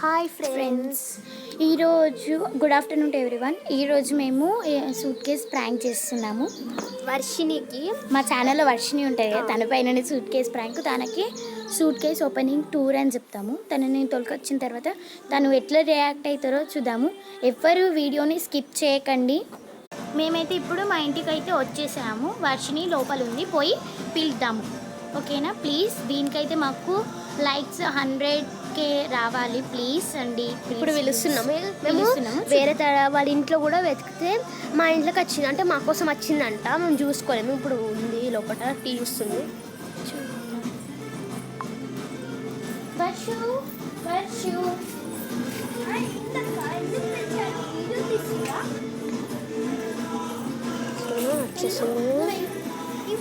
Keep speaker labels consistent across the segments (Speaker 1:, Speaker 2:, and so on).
Speaker 1: Hi friends, ఈరోజు good afternoon to everyone. ఈరోజు మేము సూట్ కేస్ ప్రాంక్ చేస్తున్నాము
Speaker 2: వర్షినికి.
Speaker 1: మా ఛానల్లో వర్షిని ఉంటుంది కదా, తన పైన సూట్ కేస్ ప్రాంక్. తనకి సూట్ కేస్ ఓపెనింగ్ టూర్ అని చెప్తాము. తనని తొలకొచ్చిన తర్వాత తను ఎట్లా రియాక్ట్ అవుతారో చూద్దాము. ఎవ్వరు వీడియోని స్కిప్ చేయకండి. మేమైతే ఇప్పుడు మా ఇంటికి అయితే వచ్చేసాము. వర్షిని లోపల ఉంది, పోయి పిలుద్దాము. ఓకేనా? ప్లీజ్ దీనికైతే మాకు లైక్స్ 100K రావాలి ప్లీజ్ అండి.
Speaker 2: ఇప్పుడు పిలుస్తున్నాము. మేము వేరే వాళ్ళ ఇంట్లో కూడా వెతికితే మా ఇంట్లోకి వచ్చింది, అంటే మా కోసం వచ్చిందంట. మేము చూసుకోలేము. ఇప్పుడు ఉంది లోపల, టీ చూస్తుంది.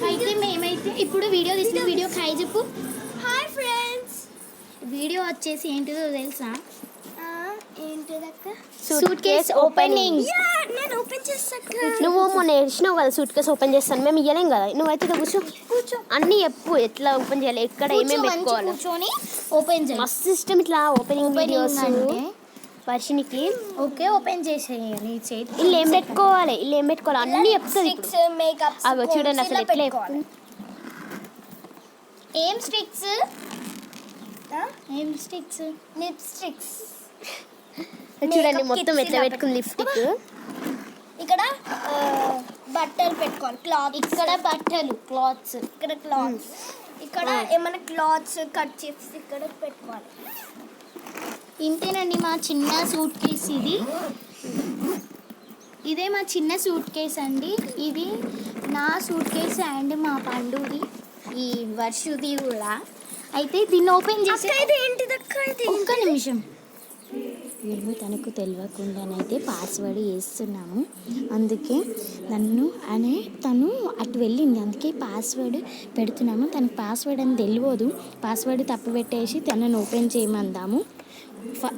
Speaker 1: అయితే మేమైతే ఇప్పుడు వీడియో తీసిన వీడియో హాయ్ చెప్పు.
Speaker 2: Hi friends.
Speaker 1: వీడియో వచ్చేసి ఏంటిదో తెలుసా?
Speaker 2: ఏంటిదక్క?
Speaker 1: Suitcase opening.
Speaker 2: నేను ఓపెన్ చేస్తాను. నువ్వు మొన్న ఏడ్చినావు కదా సూట్ కేస్ ఓపెన్ చేస్తాను. మేము ఇవ్వలేం కదా. నువ్వైతే కూర్చో అన్నీ చెప్పు, ఎట్లా ఓపెన్ చేయాలి, ఎక్కడ ఏమేమి పెట్టుకోవాలి.
Speaker 1: కూర్చొని ఓపెన్ చేయాలి.
Speaker 2: మస్తు సిస్టమ్ ఇట్లా ఓపెనింగ్ వీడియోస్ వర్షినికి.
Speaker 1: ఓకే, ఓపెన్ చేసేయాలి.
Speaker 2: ఇల్లు ఏం పెట్టుకోవాలి, అన్నీ చెప్తుంది. అవి చూడండి అసలు ఎట్లా చెప్తుంది.
Speaker 1: ఏం స్టిక్స్
Speaker 2: లిప్స్టిక్స్ చూడండి మొత్తం ఎట్లా పెట్టుకుంది. లిప్స్టిక్ ఇక్కడ బట్టలు పెట్టుకోవాలి. క్లాత్
Speaker 1: ఇక్కడ బట్టలు క్లాత్స్,
Speaker 2: ఇక్కడ క్లాత్స్, ఇక్కడ ఏమైనా క్లాత్స్ కట్ చేసి ఇక్కడ పెట్టుకోవాలి.
Speaker 1: ఇంతేనండి మా చిన్న సూట్ కేస్. ఇదే మా చిన్న సూట్ కేస్ అండి. ఇది నా సూట్ కేస్ అండ్ మా పండుది, ఈ వర్షుది కూడా. అయితే దీన్ని ఓపెన్ చేసి ఒక్క నిమిషం, మేము తనకు తెలియకుండానైతే పాస్వర్డ్ వేస్తున్నాము. అందుకే తను అటు వెళ్ళింది, అందుకే పాస్వర్డ్ పెడుతున్నాము. తనకు పాస్వర్డ్ అని తెలియదు. పాస్వర్డ్ తప్పు పెట్టేసి తనను ఓపెన్ చేయమందాము.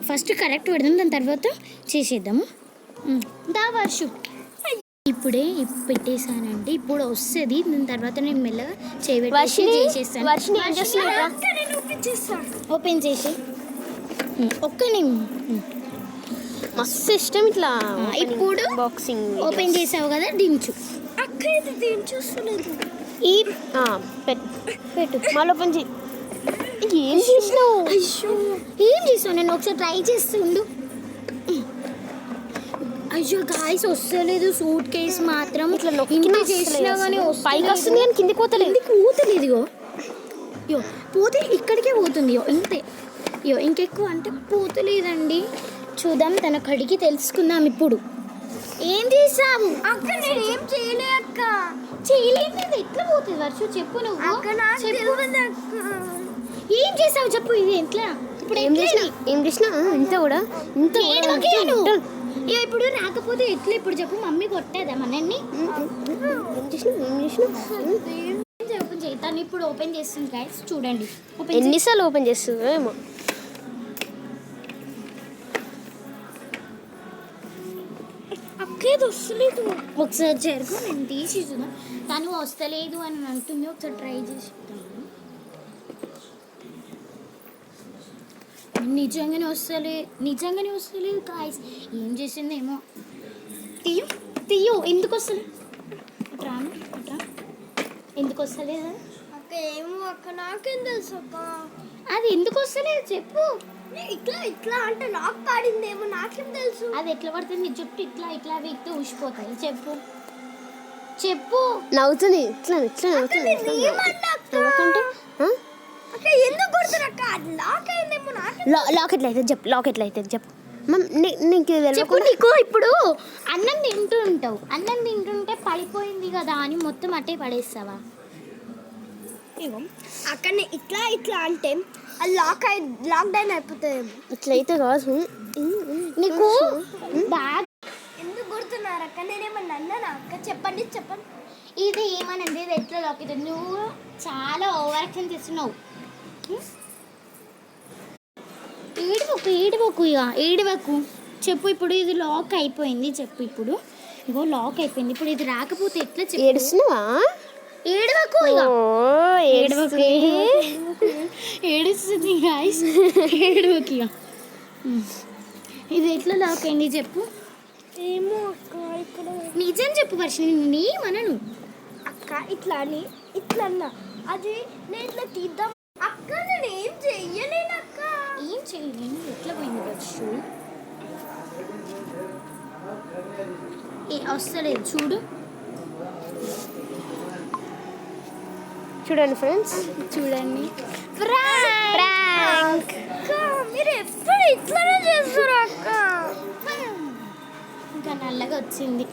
Speaker 1: ఫస్ట్ కరెక్ట్ పెడదాం, దాని తర్వాత చేసేద్దాము. దా వర్షు, ఇప్పుడే పెట్టేసానండి. ఇప్పుడు వస్తుంది, దాని తర్వాత నేను మెల్లగా చేసేస్తాను. ఓపెన్ చేసి ఒక్క
Speaker 2: మస్తు ఇష్టం ఇట్లా.
Speaker 1: ఇప్పుడు
Speaker 2: బాక్సింగ్
Speaker 1: ఓపెన్ చేసావు కదా, దించు.
Speaker 2: అక్క ఇది దించుస్తులేదు. ఈ పెట్టు మళ్ళీ ఓపెన్ చేయి. ఏం
Speaker 1: చేసావు? నేను ఒకసారి ట్రై చేస్తుండు. అయ్యో గాయ్స్, వస్తలేదు సూట్ కేస్ మాత్రం.
Speaker 2: ఇట్లా
Speaker 1: చేసినా కానీ
Speaker 2: పైకి వస్తుంది కానీ కిందికి పోతలేదు.
Speaker 1: ఇగో పోతే ఇక్కడికే పోతుంది. ఇంతే, ఇంకెక్కువ అంటే పోతలేదండి. చూద్దాం, తన కడిగి తెలుసుకుందాం. ఇప్పుడు ఏం చేసావు?
Speaker 2: అక్క నేను ఏం చేయలే. అక్క
Speaker 1: చేయలేదు, ఎట్లా పోతుంది వర్షం? చెప్పు నువ్వు. ఏం చేసావు చెప్పు. ఇది ఎట్లా? ఇప్పుడు
Speaker 2: ఏం చేసినా ఇంత కూడా ఇంత
Speaker 1: ఇప్పుడు రాకపోతే ఎట్లా? ఇప్పుడు చెప్పు. మమ్మీ కొట్టేదా మనల్ని? ఓపెన్ చేయి. తను ఇప్పుడు ఓపెన్ చేస్తుంది గైస్, చూడండి.
Speaker 2: ఎన్నిసార్లు ఓపెన్ చేస్తుందో ఏమో. అక్కేది వస్తలేదు.
Speaker 1: ఒకసారి జరుగు, నేను తీసి చూద్దాం. తను వస్తలేదు అని అంటుంది. ఒకసారి ట్రై చేసి నిజంగానే వస్తలేదు గాయ్స్. ఏం చేసిందేమో. తీయు ఎందుకు వస్తలేదు? ఎందుకు వస్తలేదు?
Speaker 2: అక్క ఏమో అక్క, నాకేం తెలుసు అక్క.
Speaker 1: అది ఎందుకు వస్తలేదు చెప్పు.
Speaker 2: ఇట్లా అంటే నాకు పాడిందేమో, నాకేం తెలుసు.
Speaker 1: అది ఎట్లా పడుతుంది? నీ జుట్టు ఇట్లా వీక్తో ఊసిపోతుంది. చెప్పు.
Speaker 2: నవ్వుతుంది. ఇట్లా నవ్వుతుంది. ఎందుకు కొడుతున్నక్క? లాక్ ఎట్లయితే చెప్పు.
Speaker 1: చెప్పు. నీకు ఇప్పుడు అన్నం తింటుంటే పడిపోయింది కదా అని మొత్తం అట్టే పడేస్తావా?
Speaker 2: అక్కడ ఇట్లా అంటే అది లాక్ డౌన్ అయిపోతుంది. ఇట్లయితే కాదు.
Speaker 1: నీకు బాగా
Speaker 2: ఎందుకు కొడుతున్నారు అక్క? నేనేమన్నా అన్నానా అక్క? చెప్పండి.
Speaker 1: ఇది ఏమనండి, ఇది ఎట్లా లాక్ అవుతుంది? నువ్వు చాలా ఓవర్ యాక్షన్ చేస్తున్నావు. ఏడవకు. చెప్పు. ఇప్పుడు ఇది లాక్ అయిపోయింది. చెప్పు. ఇప్పుడు ఇగో లాక్ అయిపోయింది. ఇప్పుడు ఇది రాకపోతే ఎట్లా చెప్పు?
Speaker 2: ఏడుస్తున్నావా?
Speaker 1: ఏడవకు. ఏడుస్తుంది గాయ్స్. ఏడవకు. ఇది ఎట్లా లాక్ అయింది చెప్పు.
Speaker 2: ఏమో అక్క ఇక్కడ
Speaker 1: నిజం చెప్పు వర్షిని, నీ మనను.
Speaker 2: అక్క ఇట్లా అని ఇట్లా అన్నా అది నేను ఇట్లా తీద్దాం అక్క నేను ఏం చెయ్యలేను అక్క.
Speaker 1: ఏం చేయలేను, ఎట్లా పోయింది వర్షు? వస్తలేదు చూడు.
Speaker 2: చూడండి ఫ్రెండ్స్,
Speaker 1: చూడండి,
Speaker 2: ప్రాంక్. అక్క మీరు ఎప్పుడు ఇట్లానే చేస్తారు అక్క.
Speaker 1: ఇంకా నల్లగా వచ్చింది.